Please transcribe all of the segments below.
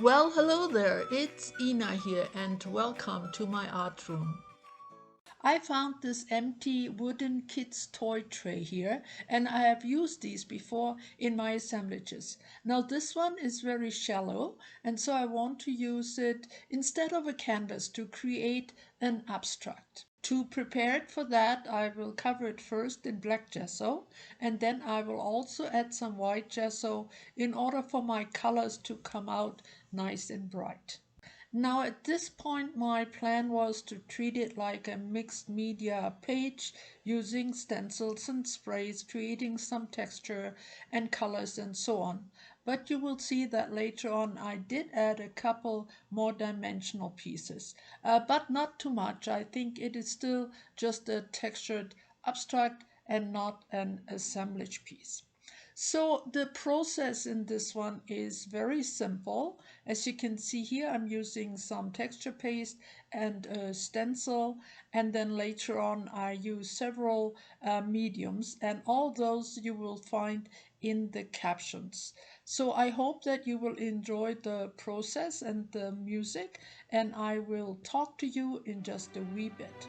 Well, hello there. It's Ina here, and welcome to my art room. I found this empty wooden kid's toy tray here, and I have used these before in my assemblages. Now, this one is very shallow, and so I want to use it instead of a canvas to create an abstract. To prepare it for that, I will cover it first in black gesso, and then I will also add some white gesso in order for my colors to come out nice and bright. Now, at this point, my plan was to treat it like a mixed media page using stencils and sprays, creating some texture and colors and so on. But you will see that later on I did add a couple more dimensional pieces, but not too much. I think it is still just a textured abstract and not an assemblage piece. So the process in this one is very simple. As you can see here, I'm using some texture paste and a stencil, and then later on I use several mediums, and all those you will find in the captions. So I hope that you will enjoy the process and the music, and I will talk to you in just a wee bit.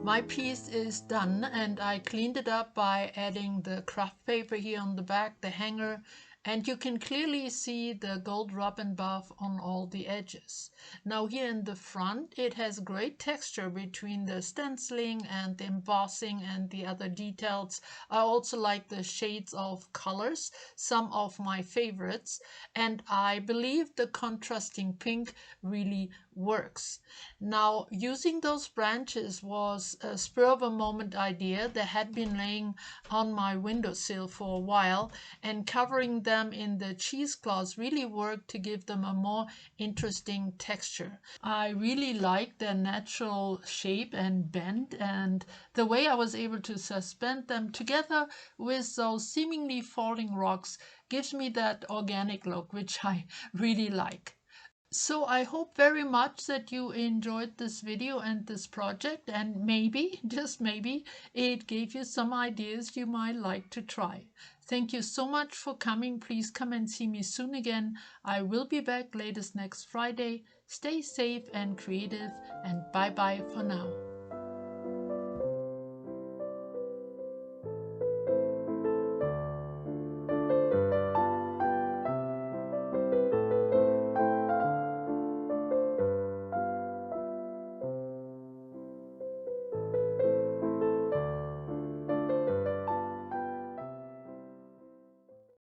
My piece is done, and I cleaned it up by adding the craft paper here on the back, the hanger, and you can clearly see the gold robin buff on all the edges. Now here in the front it has great texture between the stenciling and the embossing and the other details. I also like the shades of colors, some of my favorites, and I believe the contrasting pink really works. Now, using those branches was a spur of a moment idea that had been laying on my windowsill for a while, and covering them in the cheesecloth really worked to give them a more interesting texture. I really like their natural shape and bend, and the way I was able to suspend them together with those seemingly falling rocks gives me that organic look, which I really like. So I hope very much that you enjoyed this video and this project, and maybe, just maybe, it gave you some ideas you might like to try. Thank you so much for coming. Please come and see me soon again. I will be back latest next Friday. Stay safe and creative, and bye bye for now.